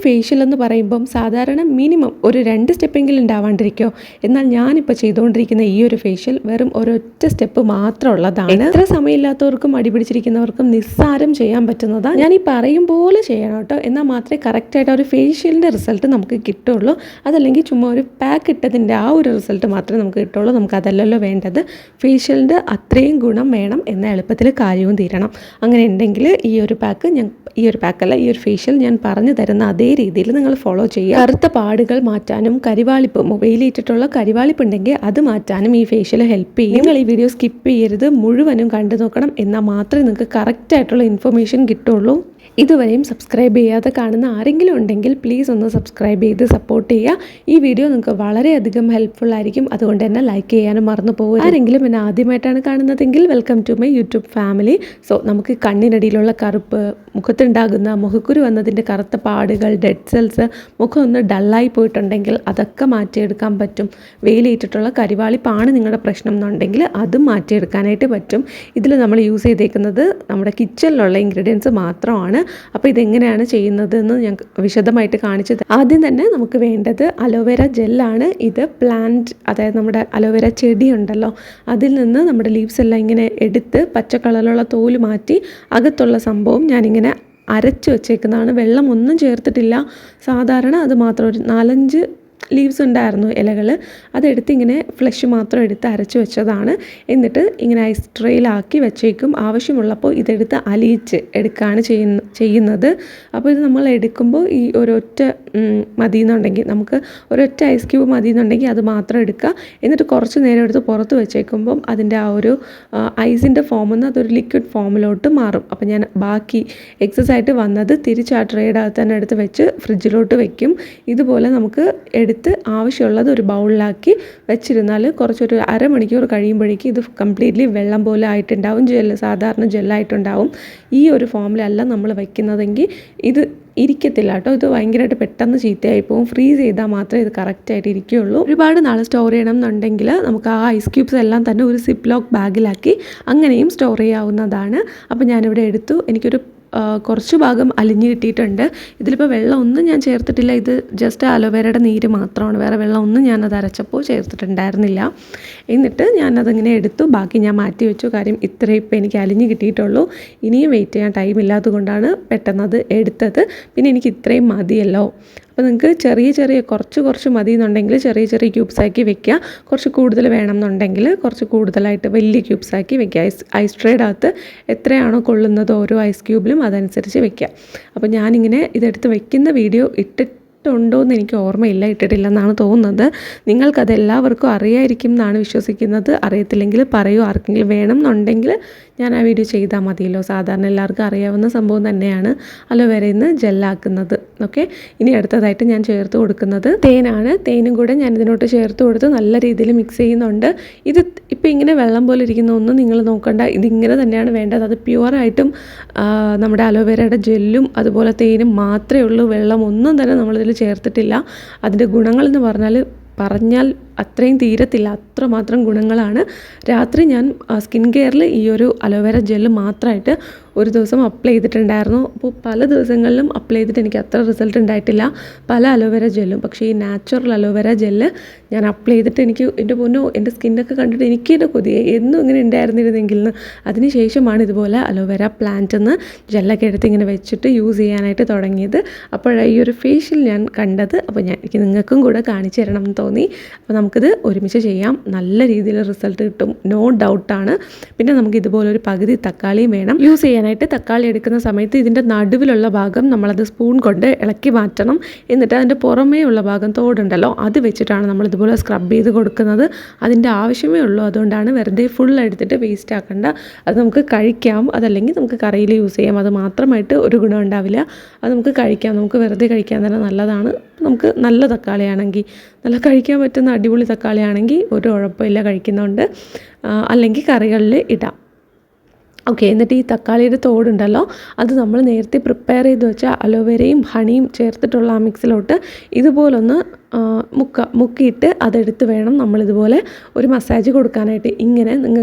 Facial എന്ന് പറയുമ്പം സാധാരണ മിനിമം ഒരു 2 സ്റ്റെപ്പെങ്കിലും ഉണ്ടാവാണ്ടിരിക്കോ? എന്നാൽ ഞാനിപ്പോൾ ചെയ്തുകൊണ്ടിരിക്കുന്ന ഈ ഒരു ഫേഷ്യൽ വെറും ഒരൊറ്റ സ്റ്റെപ്പ് മാത്രമുള്ളതാണ്. എത്ര സമയമില്ലാത്തവർക്കും അടിപിടിച്ചിരിക്കുന്നവർക്കും നിസ്സാരം ചെയ്യാൻ പറ്റുന്നതാണ്. ഞാൻ ഈ പറയും പോലെ ചെയ്യണം കേട്ടോ, എന്നാൽ മാത്രമേ കറക്റ്റായിട്ട് ഒരു ഫേഷ്യലിൻ്റെ റിസൾട്ട് നമുക്ക് കിട്ടുള്ളൂ. അതല്ലെങ്കിൽ ചുമ്മാ ഒരു പാക്ക് ഇട്ടതിൻ്റെ ആ ഒരു റിസൾട്ട് മാത്രമേ നമുക്ക് കിട്ടുള്ളൂ. നമുക്ക് അതല്ലല്ലോ വേണ്ടത്. ഫേഷ്യലിൻ്റെ അത്രയും ഗുണം വേണം, എന്ന എളുപ്പത്തിൽ കാര്യവും തീരണം. അങ്ങനെ ഉണ്ടെങ്കിൽ ഈ ഒരു ഫേഷ്യൽ ഞാൻ പറഞ്ഞു തരുന്ന അതേ രീതിയിൽ നിങ്ങൾ ഫോളോ ചെയ്യുക. കറുത്ത പാടുകൾ മാറ്റാനും കരിവാളിപ്പ്, മൊബൈലിട്ടിട്ടുള്ള കരിവാളിപ്പ് ഉണ്ടെങ്കിൽ അത് മാറ്റാനും ഈ ഫേഷ്യൽ ഹെൽപ്പ് ചെയ്യും. നിങ്ങൾ ഈ വീഡിയോ സ്കിപ്പ് ചെയ്യരുത്, മുഴുവനും കണ്ടു നോക്കണം. എന്നാൽ മാത്രമേ നിങ്ങൾക്ക് കറക്റ്റായിട്ടുള്ള ഇൻഫർമേഷൻ കിട്ടുള്ളൂ. ഇതുവരെയും സബ്സ്ക്രൈബ് ചെയ്യാതെ കാണുന്ന ആരെങ്കിലും ഉണ്ടെങ്കിൽ പ്ലീസ് ഒന്ന് സബ്സ്ക്രൈബ് ചെയ്ത് സപ്പോർട്ട് ചെയ്യുക. ഈ വീഡിയോ നിങ്ങൾക്ക് വളരെയധികം ഹെൽപ്ഫുൾ ആയിരിക്കും. അതുകൊണ്ട് തന്നെ ലൈക്ക് ചെയ്യാനും മറന്നു പോകുക. ആരെങ്കിലും എന്നെ ആദ്യമായിട്ടാണ് കാണുന്നതെങ്കിൽ welcome to my YouTube family. So നമുക്ക് കണ്ണിനടിയിലുള്ള കറുപ്പ്, മുഖത്തുണ്ടാകുന്ന മുഖക്കുരു വന്നതിൻ്റെ കറുത്ത പാടുകൾ, ഡെഡ് സെൽസ്, മുഖം ഒന്ന് ഡള്ളായി പോയിട്ടുണ്ടെങ്കിൽ അതൊക്കെ മാറ്റിയെടുക്കാൻ പറ്റും. വെയിലേറ്റിട്ടുള്ള കരിവാളിപ്പാണ് നിങ്ങളുടെ പ്രശ്നം എന്നുണ്ടെങ്കിൽ അതും മാറ്റിയെടുക്കാനായിട്ട് പറ്റും. ഇതിൽ നമ്മൾ യൂസ് ചെയ്തേക്കുന്നത് നമ്മുടെ കിച്ചണിലുള്ള ഇൻഗ്രീഡിയൻസ് മാത്രമാണ്. അപ്പോൾ ഇതെങ്ങനെയാണ് ചെയ്യുന്നതെന്ന് ഞാൻ വിശദമായിട്ട് കാണിച്ചത്. ആദ്യം തന്നെ നമുക്ക് വേണ്ടത് അലോവേര ജെല്ലാണ്. ഇത് പ്ലാന്റ്, അതായത് നമ്മുടെ അലോവേര ചെടി ഉണ്ടല്ലോ, അതിൽ നിന്ന് നമ്മുടെ ലീവ്സ് എല്ലാം ഇങ്ങനെ എടുത്ത് പച്ച കളറിലുള്ള തോല് മാറ്റി അകത്തുള്ള സംഭവം ഞാനിങ്ങനെ അരച്ച് വെച്ചേക്കുന്നതാണ്. വെള്ളം ഒന്നും ചേർത്തിട്ടില്ല. സാധാരണ അത് മാത്രം ഒരു 4-5 ലീവ്സ് ഉണ്ടായിരുന്നു, ഇലകൾ. അതെടുത്ത് ഇങ്ങനെ ഫ്ലഷ് മാത്രം എടുത്ത് അരച്ച് വെച്ചതാണ്. എന്നിട്ട് ഇങ്ങനെ ഐസ് ട്രേയിലാക്കി വെച്ചേക്കും. ആവശ്യമുള്ളപ്പോൾ ഇതെടുത്ത് അലിയിച്ച് എടുക്കുകയാണ് ചെയ്യുന്നത്. അപ്പോൾ ഇത് നമ്മൾ എടുക്കുമ്പോൾ ഈ ഒരൊറ്റ മതിയെന്നുണ്ടെങ്കിൽ, നമുക്ക് ഒരൊറ്റ ഐസ് ക്യൂബ് മതിയെന്നുണ്ടെങ്കിൽ അത് മാത്രം എടുക്കുക. എന്നിട്ട് കുറച്ച് നേരം എടുത്ത് പുറത്ത് വെച്ചേക്കുമ്പം അതിൻ്റെ ആ ഒരു ഐസിൻ്റെ ഫോമിൽ നിന്ന് അതൊരു ലിക്വിഡ് ഫോമിലോട്ട് മാറും. അപ്പോൾ ഞാൻ ബാക്കി എക്സസ് ആയിട്ട് വന്നത് തിരിച്ച് ആ ട്രേയുടെ അകത്ത് തന്നെ എടുത്ത് വെച്ച് ഫ്രിഡ്ജിലോട്ട് വെക്കും. ഇതുപോലെ നമുക്ക് എടുത്ത് ആവശ്യമുള്ളത് ഒരു ബൗളിലാക്കി വെച്ചിരുന്നാൽ കുറച്ചൊരു അരമണിക്കൂർ കഴിയുമ്പോഴേക്കും ഇത് കംപ്ലീറ്റ്ലി വെള്ളം പോലെ ആയിട്ടുണ്ടാവും. സാധാരണ ജെല്ലായിട്ടുണ്ടാവും. ഈ ഒരു ഫോമിലല്ല നമ്മൾ വയ്ക്കുന്നതെങ്കിൽ ഇത് ഇരിക്കത്തില്ല കേട്ടോ. ഇത് ഭയങ്കരമായിട്ട് പെട്ടെന്ന് ചീത്തയായി പോകും. ഫ്രീസ് ചെയ്താൽ മാത്രമേ ഇത് കറക്റ്റായിട്ട് ഇരിക്കുകയുള്ളൂ. ഒരുപാട് നാൾ സ്റ്റോർ ചെയ്യണം എന്നുണ്ടെങ്കിൽ നമുക്ക് ആ ഐസ് ക്യൂബ്സ് എല്ലാം തന്നെ ഒരു സിപ്പ് ലോക്ക് ബാഗിലാക്കി അങ്ങനെയും സ്റ്റോർ ചെയ്യാവുന്നതാണ്. അപ്പോൾ ഞാനിവിടെ എടുത്തു. എനിക്കൊരു കുറച്ച് ഭാഗം അലിഞ്ഞ് കിട്ടിയിട്ടുണ്ട്. ഇതിലിപ്പോൾ വെള്ളം ഒന്നും ഞാൻ ചേർത്തിട്ടില്ല. ഇത് ജസ്റ്റ് അലോവേരയുടെ നീര് മാത്രമാണ്. വേറെ വെള്ളം ഒന്നും ഞാനത് അരച്ചപ്പോൾ ചേർത്തിട്ടുണ്ടായിരുന്നില്ല. എന്നിട്ട് ഞാനതിങ്ങനെ എടുത്തു. ബാക്കി ഞാൻ മാറ്റി വെച്ചു. കാര്യം ഇത്രയും ഇപ്പോൾ എനിക്ക് അലിഞ്ഞ് കിട്ടിയിട്ടുള്ളൂ. ഇനിയും വെയിറ്റ് ചെയ്യാൻ ടൈം ഇല്ലാത്തത് കൊണ്ടാണ് പെട്ടെന്നത് എടുത്തത്. പിന്നെ എനിക്ക് ഇത്രയും മതിയല്ലോ. അപ്പോൾ നിങ്ങൾക്ക് ചെറിയ കുറച്ച് മതി എന്നുണ്ടെങ്കിൽ ചെറിയ ക്യൂബ്സാക്കി വെക്കുക. കുറച്ച് കൂടുതൽ വേണം എന്നുണ്ടെങ്കിൽ കുറച്ച് കൂടുതലായിട്ട് വലിയ ക്യൂബ്സാക്കി വെക്കുക. ഐസ് ട്രേയുടെ അകത്ത് എത്രയാണോ കൊള്ളുന്നത് ഓരോ ഐസ് ക്യൂബിലും അതനുസരിച്ച് വെക്കുക. അപ്പോൾ ഞാനിങ്ങനെ ഇതെടുത്ത് വെക്കുന്ന വീഡിയോ ഇട്ടിട്ടുണ്ടോയെന്ന് എനിക്ക് ഓർമ്മയില്ല. ഇട്ടിട്ടില്ലെന്നാണ് തോന്നുന്നത്. നിങ്ങൾക്കത് എല്ലാവർക്കും അറിയായിരിക്കും എന്നാണ് വിശ്വസിക്കുന്നത്. അറിയത്തില്ലെങ്കിൽ പറയൂ. ആർക്കെങ്കിലും വേണം എന്നുണ്ടെങ്കിൽ ഞാൻ ആ വീഡിയോ ചെയ്താൽ മതിയല്ലോ. സാധാരണ എല്ലാവർക്കും അറിയാവുന്ന സംഭവം തന്നെയാണ് അലോവേരയിൽ നിന്ന് ജെല്ലാക്കുന്നത്. ഓക്കെ, ഇനി അടുത്തതായിട്ട് ഞാൻ ചേർത്ത് കൊടുക്കുന്നത് തേനാണ്. തേനും കൂടെ ഞാൻ ഇതിനോട്ട് ചേർത്ത് കൊടുത്ത് നല്ല രീതിയിൽ മിക്സ് ചെയ്യുന്നുണ്ട്. ഇത് ഇപ്പോൾ ഇങ്ങനെ വെള്ളം പോലെ ഇരിക്കുന്ന ഒന്നും നിങ്ങൾ നോക്കണ്ട. ഇതിങ്ങനെ തന്നെയാണ് വേണ്ടത്. അത് പ്യുവറായിട്ടും നമ്മുടെ അലോവേരയുടെ ജെല്ലും അതുപോലെ തേനും മാത്രമേ ഉള്ളൂ. വെള്ളം ഒന്നും തന്നെ നമ്മളിതിൽ ചേർത്തിട്ടില്ല. അതിൻ്റെ ഗുണങ്ങളെന്ന് പറഞ്ഞാൽ അത്രയും തീരത്തില്ല. അത്രമാത്രം ഗുണങ്ങളാണ്. രാത്രി ഞാൻ സ്കിൻ കെയറിൽ ഈ ഒരു അലോവേര ജെല്ല് മാത്രമായിട്ട് ഒരു ദിവസം അപ്ലൈ ചെയ്തിട്ടുണ്ടായിരുന്നു. അപ്പോൾ പല ദിവസങ്ങളിലും അപ്ലൈ ചെയ്തിട്ട് എനിക്ക് അത്ര റിസൾട്ട് ഉണ്ടായിട്ടില്ല പല അലോവേര ജെല്ലും. പക്ഷേ ഈ നാച്ചുറൽ അലോവേര ജെല്ല് ഞാൻ അപ്ലൈ ചെയ്തിട്ട് എനിക്ക് എൻ്റെ പൊന്നോ, എൻ്റെ സ്കിന്നൊക്കെ കണ്ടിട്ട് എനിക്ക് തന്നെ കൊതിയായി, എന്നും ഇങ്ങനെ ഉണ്ടായിരുന്നിരുന്നെങ്കിൽ എന്ന്. അതിന് ശേഷമാണ് ഇതുപോലെ അലോവേര പ്ലാന്റിൽ നിന്ന് ജെല്ലൊക്കെ എടുത്ത് ഇങ്ങനെ വെച്ചിട്ട് യൂസ് ചെയ്യാനായിട്ട് തുടങ്ങിയത്. അപ്പോഴാണ് ഈ ഒരു ഫേഷ്യൽ ഞാൻ കണ്ടത്. അപ്പോൾ എനിക്ക് നിങ്ങൾക്കും കൂടെ കാണിച്ചു തരണം എന്ന് തോന്നി. അപ്പോൾ നമുക്കിത് ഒരുമിച്ച് ചെയ്യാം. നല്ല രീതിയിൽ റിസൾട്ട് കിട്ടും, നോ ഡൗട്ടാണ്. പിന്നെ നമുക്ക് ഇതുപോലൊരു പകുതി തക്കാളിയും വേണം. യൂസ് ചെയ്യാനായിട്ട് തക്കാളി എടുക്കുന്ന സമയത്ത് ഇതിൻ്റെ നടുവിലുള്ള ഭാഗം നമ്മളത് സ്പൂൺ കൊണ്ട് ഇളക്കി മാറ്റണം. എന്നിട്ട് അതിൻ്റെ പുറമേ ഉള്ള ഭാഗം തോടുണ്ടല്ലോ, അത് വെച്ചിട്ടാണ് നമ്മളിതുപോലെ സ്ക്രബ് ചെയ്ത് കൊടുക്കുന്നത്. അതിൻ്റെ ആവശ്യമേ ഉള്ളൂ. അതുകൊണ്ടാണ് വെറുതെ ഫുൾ എടുത്തിട്ട് വേസ്റ്റ് ആക്കേണ്ട. അത് നമുക്ക് കഴിക്കാം, അതല്ലെങ്കിൽ നമുക്ക് കറിയിൽ യൂസ് ചെയ്യാം. അത് മാത്രമായിട്ട് ഒരു ഗുണം ഉണ്ടാവില്ല. അത് നമുക്ക് കഴിക്കാം, നമുക്ക് വെറുതെ കഴിക്കാൻ തന്നെ നല്ലതാണ്. നമുക്ക് നല്ല തക്കാളിയാണെങ്കിൽ, നല്ല കഴിക്കാൻ പറ്റുന്ന അടിപൊളി തക്കാളിയാണെങ്കിൽ ഒരു കുഴപ്പമില്ല കഴിക്കുന്നതുകൊണ്ട്. അല്ലെങ്കിൽ കറികളിൽ ഇടാം. ഓക്കെ, എന്നിട്ട് ഈ തക്കാളിയുടെ തോടുണ്ടല്ലോ, അത് നമ്മൾ നേരത്തെ പ്രിപ്പയർ ചെയ്ത് വെച്ച അലോവേരയും ഹണിയും ചേർത്തിട്ടുള്ള ആ മിക്സിലോട്ട് ഇതുപോലൊന്ന് മുക്കിയിട്ട് അതെടുത്ത് വേണം നമ്മളിതുപോലെ ഒരു മസാജ് കൊടുക്കാനായിട്ട്. ഇങ്ങനെ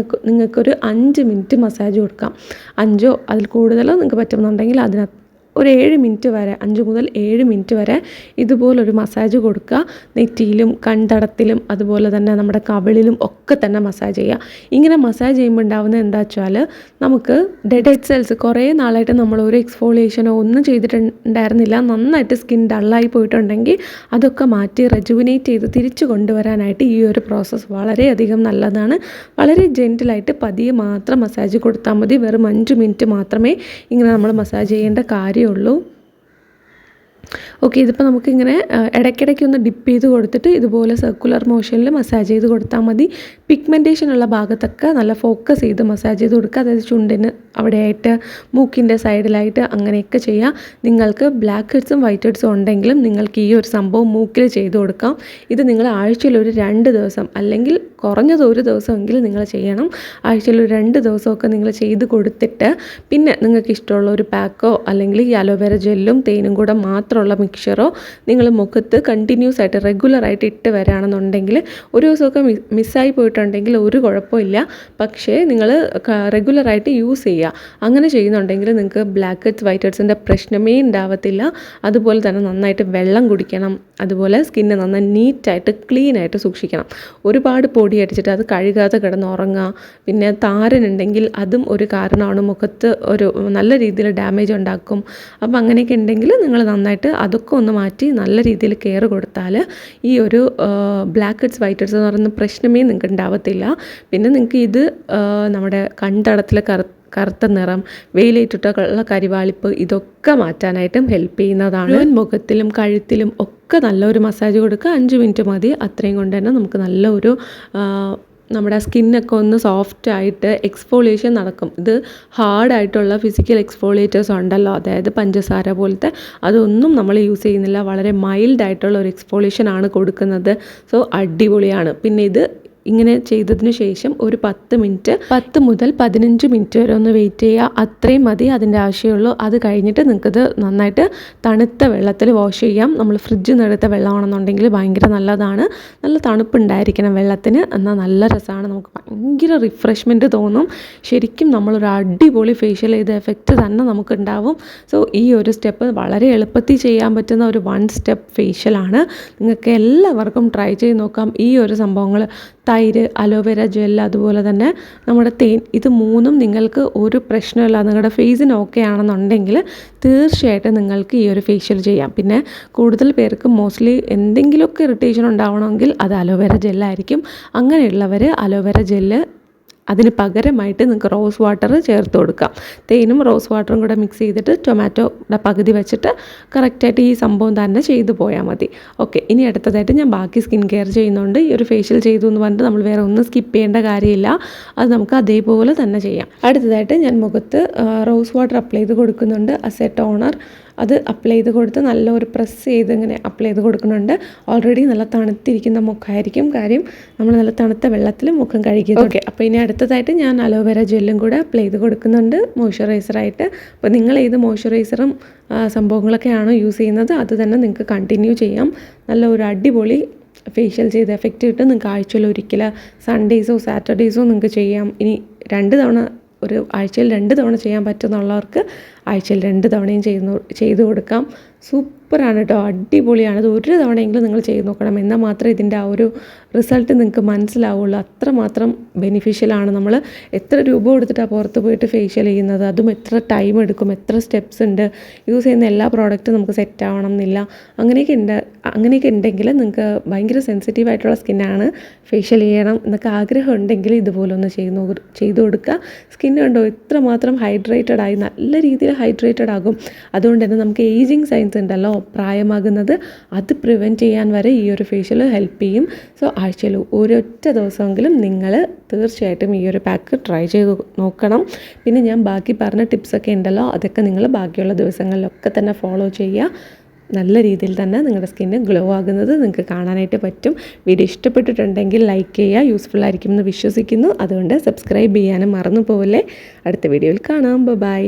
നിങ്ങൾക്കൊരു 5 മിനിറ്റ് മസാജ് കൊടുക്കാം. 5 അതിൽ കൂടുതലോ നിങ്ങൾക്ക് പറ്റുന്നുണ്ടെങ്കിൽ ഒരു 7 മിനിറ്റ് വരെ 5 മുതൽ 7 മിനിറ്റ് വരെ ഇതുപോലൊരു മസാജ് കൊടുക്കുക. നെറ്റിയിലും കൺതടത്തിലും അതുപോലെ തന്നെ നമ്മുടെ കവിളിലും ഒക്കെ തന്നെ മസാജ് ചെയ്യുക. ഇങ്ങനെ മസാജ് ചെയ്യുമ്പോൾ ഉണ്ടാകുന്നത് എന്താ വെച്ചാൽ നമുക്ക് ഡെഡ് സെൽസ് കുറേ നാളായിട്ട് നമ്മൾ ഒരു എക്സ്ഫോളിയേഷനോ ഒന്നും ചെയ്തിട്ടുണ്ടായിരുന്നില്ല, നന്നായിട്ട് സ്കിൻ ഡള്ളായി പോയിട്ടുണ്ടെങ്കിൽ അതൊക്കെ മാറ്റി റെജുവിനേറ്റ് ചെയ്ത് തിരിച്ചു കൊണ്ടുവരാനായിട്ട് ഈ ഒരു പ്രോസസ്സ് വളരെയധികം നല്ലതാണ്. വളരെ ജെൻറ്റിലായിട്ട് പതിയെ മാത്രം മസാജ് കൊടുത്താൽ മതി. വെറും 5 മിനിറ്റ് മാത്രമേ ഇങ്ങനെ നമ്മൾ മസാജ് ചെയ്യേണ്ട കാര്യമുള്ളൂ. ഓക്കെ, ഇതിപ്പോൾ നമുക്കിങ്ങനെ ഇടയ്ക്കിടയ്ക്ക് ഒന്ന് ഡിപ്പ് ചെയ്ത് കൊടുത്തിട്ട് ഇതുപോലെ സർക്കുലർ മോഷനിൽ മസാജ് ചെയ്ത് കൊടുത്താൽ മതി. പിഗ്മെൻറ്റേഷൻ ഉള്ള ഭാഗത്തൊക്കെ നല്ല ഫോക്കസ് ചെയ്ത് മസാജ് ചെയ്ത് കൊടുക്കുക. അതായത് ചുണ്ടിന് അവിടെയായിട്ട്, മൂക്കിൻ്റെ സൈഡിലായിട്ട് അങ്ങനെയൊക്കെ ചെയ്യുക. നിങ്ങൾക്ക് ബ്ലാക്ക് ഹെഡ്സും വൈറ്റ് ഹെഡ്സും ഉണ്ടെങ്കിലും നിങ്ങൾക്ക് ഈ ഒരു സംഭവം മൂക്കിൽ ചെയ്ത് കൊടുക്കാം. ഇത് നിങ്ങൾ ആഴ്ചയിൽ ഒരു 2 ദിവസം അല്ലെങ്കിൽ കുറഞ്ഞത് ഒരു ദിവസമെങ്കിലും നിങ്ങൾ ചെയ്യണം. ആഴ്ചയിൽ ഒരു 2 ദിവസമൊക്കെ നിങ്ങൾ ചെയ്ത് കൊടുത്തിട്ട് പിന്നെ നിങ്ങൾക്ക് ഇഷ്ടമുള്ള ഒരു പാക്കോ അല്ലെങ്കിൽ ഈ അലോവേര ജെല്ലും തേനും കൂടെ മാത്രമുള്ള മിക്സറോ നിങ്ങൾ മുഖത്ത് കണ്ടിന്യൂസ് ആയിട്ട് റെഗുലറായിട്ട് ഇട്ട് വരികയാണെന്നുണ്ടെങ്കിൽ ഒരു ദിവസമൊക്കെ മിസ്സായി പോയിട്ടുണ്ടെങ്കിൽ ഒരു കുഴപ്പമില്ല. പക്ഷേ നിങ്ങൾ റെഗുലറായിട്ട് യൂസ് ചെയ്യുക. അങ്ങനെ ചെയ്യുന്നുണ്ടെങ്കിൽ നിങ്ങൾക്ക് ബ്ലാക്ക് ഹെഡ്സ് വൈറ്റ് ഹെഡ്സിൻ്റെ പ്രശ്നമേ ഉണ്ടാവത്തില്ല. അതുപോലെ തന്നെ നന്നായിട്ട് വെള്ളം കുടിക്കണം. അതുപോലെ സ്കിന്ന് നന്നായി നീറ്റായിട്ട് ക്ലീനായിട്ട് സൂക്ഷിക്കണം. ഒരുപാട് പൊടി അടിച്ചിട്ട് അത് കഴുകാതെ കിടന്നുറങ്ങുക, പിന്നെ താരനുണ്ടെങ്കിൽ അതും ഒരു കാരണമാണ്, മുഖത്ത് ഒരു നല്ല രീതിയിൽ ഡാമേജ് ഉണ്ടാക്കും. അപ്പം അങ്ങനെയൊക്കെ ഉണ്ടെങ്കിൽ നിങ്ങൾ നന്നായിട്ട് അതൊക്കെ ഒന്ന് മാറ്റി നല്ല രീതിയിൽ കെയർ കൊടുത്താൽ ഈ ഒരു ബ്ലാക്ക് ഹെഡ്സ് വൈറ്റ് ഹെഡ്സ് എന്ന് പറയുന്ന പ്രശ്നമേ നിങ്ങൾക്ക് ഉണ്ടാവത്തില്ല. പിന്നെ നിങ്ങൾക്ക് ഇത് നമ്മുടെ കൺതടത്തിൽ കറുത്ത നിറം, വെയിലേറ്റിട്ടുള്ള കരിവാളിപ്പ് ഇതൊക്കെ മാറ്റാനായിട്ടും ഹെൽപ്പ് ചെയ്യുന്നതാണ്. മുഖത്തിലും കഴുത്തിലും ഒക്കെ നല്ലൊരു മസാജ് കൊടുക്കുക. 5 മിനിറ്റ് മതി. അത്രയും കൊണ്ട് തന്നെ നമുക്ക് നല്ലൊരു നമ്മുടെ സ്കിന്നൊക്കെ ഒന്ന് സോഫ്റ്റായിട്ട് എക്സ്ഫോളിയേഷൻ നടക്കും. ഇത് ഹാർഡായിട്ടുള്ള ഫിസിക്കൽ എക്സ്ഫോളിയേറ്റേഴ്സ് ഉണ്ടല്ലോ, അതായത് പഞ്ചസാര പോലത്തെ, അതൊന്നും നമ്മൾ യൂസ് ചെയ്യുന്നില്ല. വളരെ മൈൽഡായിട്ടുള്ള ഒരു എക്സ്ഫോളിയേഷനാണ് കൊടുക്കുന്നത്. സോ അടിപൊളിയാണ്. പിന്നെ ഇത് ഇങ്ങനെ ചെയ്തതിന് ശേഷം ഒരു 10 മുതൽ 15 മിനിറ്റ് വരെ ഒന്ന് വെയിറ്റ് ചെയ്യുക. അത്രയും മതി, അതിൻ്റെ ആവശ്യമുള്ളൂ. അത് കഴിഞ്ഞിട്ട് നിങ്ങൾക്കിത് നന്നായിട്ട് തണുത്ത വെള്ളത്തിൽ വാഷ് ചെയ്യാം. നമ്മൾ ഫ്രിഡ്ജിൽ നിന്ന് എടുത്ത വെള്ളമാണെന്നുണ്ടെങ്കിൽ ഭയങ്കര നല്ലതാണ്. നല്ല തണുപ്പുണ്ടായിരിക്കണം വെള്ളത്തിന്, എന്നാൽ നല്ല രസമാണ്. നമുക്ക് ഭയങ്കര റിഫ്രഷ്മെൻറ്റ് തോന്നും. ശരിക്കും നമ്മളൊരു അടിപൊളി ഫേഷ്യൽ ചെയ്ത എഫക്റ്റ് തന്നെ നമുക്കുണ്ടാവും. സോ ഈ ഒരു സ്റ്റെപ്പ് വളരെ എളുപ്പത്തിൽ ചെയ്യാൻ പറ്റുന്ന ഒരു 1 സ്റ്റെപ്പ് ഫേഷ്യലാണ്. നിങ്ങൾക്ക് എല്ലാവർക്കും ട്രൈ ചെയ്ത് നോക്കാം. ഈ ഒരു സംഭവങ്ങൾ തൈര്, അലോവേര ജെൽ, അതുപോലെ തന്നെ നമ്മുടെ തേൻ, ഇത് 3ഉം നിങ്ങൾക്ക് ഒരു പ്രശ്നമില്ല. നിങ്ങളുടെ ഫേസിന് ഓക്കെ ആണെന്നുണ്ടെങ്കിൽ തീർച്ചയായിട്ടും നിങ്ങൾക്ക് ഈ ഒരു ഫേഷ്യൽ ചെയ്യാം. പിന്നെ കൂടുതൽ പേർക്ക് മോസ്റ്റ്ലി എന്തെങ്കിലുമൊക്കെ ഇറിറ്റേഷൻ ഉണ്ടാവണമെങ്കിൽ അത് അലോവേര ജെല്ലായിരിക്കും. അങ്ങനെയുള്ളവർ അലോവേര ജെല്ല് അതിന് പകരമായിട്ട് നിങ്ങൾക്ക് റോസ് വാട്ടർ ചേർത്ത് കൊടുക്കാം. തേനും റോസ് വാട്ടറും കൂടെ മിക്സ് ചെയ്തിട്ട് ടൊമാറ്റോയുടെ പകുതി വെച്ചിട്ട് കറക്റ്റായിട്ട് ഈ സംഭവം തന്നെ ചെയ്തു പോയാൽ മതി. ഓക്കെ, ഇനി അടുത്തതായിട്ട് ഞാൻ ബാക്കി സ്കിൻ കെയർ ചെയ്യുന്നുണ്ട്. ഈ ഒരു ഫേഷ്യൽ ചെയ്തു എന്ന് പറഞ്ഞിട്ട് നമ്മൾ വേറെ ഒന്നും സ്കിപ്പ് ചെയ്യേണ്ട കാര്യമില്ല. അത് നമുക്ക് അതേപോലെ തന്നെ ചെയ്യാം. അടുത്തതായിട്ട് ഞാൻ മുഖത്ത് റോസ് വാട്ടർ അപ്ലൈ ചെയ്ത് കൊടുക്കുന്നുണ്ട്. ആസ് എ ടോണർ അത് അപ്ലൈ ചെയ്ത് കൊടുത്ത് നല്ലൊരു പ്രസ് ചെയ്ത് ഇങ്ങനെ അപ്ലൈ ചെയ്ത് കൊടുക്കുന്നുണ്ട്. ഓൾറെഡി നല്ല തണുത്തിരിക്കുന്ന മുഖമായിരിക്കും, കാര്യം നമ്മൾ നല്ല തണുത്ത വെള്ളത്തിൽ മുഖം കഴുകിയത്. ഓക്കെ, അപ്പോൾ ഇനി അടുത്തതായിട്ട് ഞാൻ അലോവേര ജെല്ലും കൂടെ അപ്ലൈ ചെയ്ത് കൊടുക്കുന്നുണ്ട് മോയ്സ്ചറൈസറായിട്ട്. അപ്പോൾ നിങ്ങൾ ഏത് മോയ്സ്ചറൈസറും സംഭവങ്ങളൊക്കെയാണോ യൂസ് ചെയ്യുന്നത് അത് തന്നെ നിങ്ങൾക്ക് കണ്ടിന്യൂ ചെയ്യാം. നല്ല ഒരു അടിപൊളി ഫേഷ്യൽ ചെയ്ത് എഫക്റ്റ് കിട്ടും. നിങ്ങൾക്ക് ആഴ്ചയിൽ ഒരിക്കൽ സൺഡേയ്സോ സാറ്റർഡേയ്സോ നിങ്ങൾക്ക് ചെയ്യാം. ഇനി 2 തവണ, ഒരു ആഴ്ചയിൽ 2 തവണ ചെയ്യാൻ പറ്റുന്നുള്ളവർക്ക് ആഴ്ചയിൽ 2 തവണയും ചെയ്തു കൊടുക്കാം. സൂപ്പറാണ് കേട്ടോ, അടിപൊളിയാണ്. അത് ഒരു തവണയെങ്കിലും നിങ്ങൾ ചെയ്ത് നോക്കണം. എന്നാൽ മാത്രമേ ഇതിൻ്റെ ആ ഒരു റിസൾട്ട് നിങ്ങൾക്ക് മനസ്സിലാവുള്ളൂ. അത്രമാത്രം ബെനിഫിഷ്യലാണ്. നമ്മൾ എത്ര രൂപ കൊടുത്തിട്ടാണ് പുറത്ത് പോയിട്ട് ഫേഷ്യൽ ചെയ്യുന്നത്, അതും എത്ര ടൈം എടുക്കും, എത്ര സ്റ്റെപ്സ് ഉണ്ട്, യൂസ് ചെയ്യുന്ന എല്ലാ പ്രോഡക്റ്റും നമുക്ക് സെറ്റ് ആവണം എന്നില്ല. അങ്ങനെയൊക്കെ ഉണ്ടെങ്കിൽ നിങ്ങൾക്ക് ഭയങ്കര സെൻസിറ്റീവായിട്ടുള്ള സ്കിന്നാണ്, ഫേഷ്യൽ ചെയ്യണം എന്നൊക്കെ ആഗ്രഹം ഉണ്ടെങ്കിൽ ഇതുപോലെ ഒന്ന് ചെയ്തു കൊടുക്കുക. സ്കിൻ കണ്ടോ ഇത്രമാത്രം ഹൈഡ്രേറ്റഡ് ആയി, നല്ല രീതിയിൽ ഹൈഡ്രേറ്റഡ് ആകും. അതുകൊണ്ട് തന്നെ നമുക്ക് ഏജിങ് സൈൻസ് ഉണ്ടല്ലോ, പ്രായമാകുന്നത്, അത് പ്രിവെൻറ്റ് ചെയ്യാൻ വരെ ഈ ഒരു ഫേഷ്യൽ ഹെൽപ്പ് ചെയ്യും. സോ ആഴ്ചയിൽ ഒരൊറ്റ ദിവസമെങ്കിലും നിങ്ങൾ തീർച്ചയായിട്ടും ഈ ഒരു പാക്ക് ട്രൈ ചെയ്ത് നോക്കണം. പിന്നെ ഞാൻ ബാക്കി പറഞ്ഞ ടിപ്സൊക്കെ ഉണ്ടല്ലോ, അതൊക്കെ നിങ്ങൾ ബാക്കിയുള്ള ദിവസങ്ങളിലൊക്കെ തന്നെ ഫോളോ ചെയ്യുക. നല്ല രീതിയിൽ തന്നെ നിങ്ങളുടെ സ്കിന്ന് ഗ്ലോ ആകുന്നത് നിങ്ങൾക്ക് കാണാനായിട്ട് പറ്റും. വീഡിയോ ഇഷ്ടപ്പെട്ടിട്ടുണ്ടെങ്കിൽ ലൈക്ക് ചെയ്യുക, യൂസ്ഫുൾ ആയിരിക്കും എന്ന് വിശ്വസിക്കുന്നു. അതുകൊണ്ട് സബ്സ്ക്രൈബ് ചെയ്യാനും മറന്നു പോവല്ലേ. അടുത്ത വീഡിയോയിൽ കാണാം. ബൈ.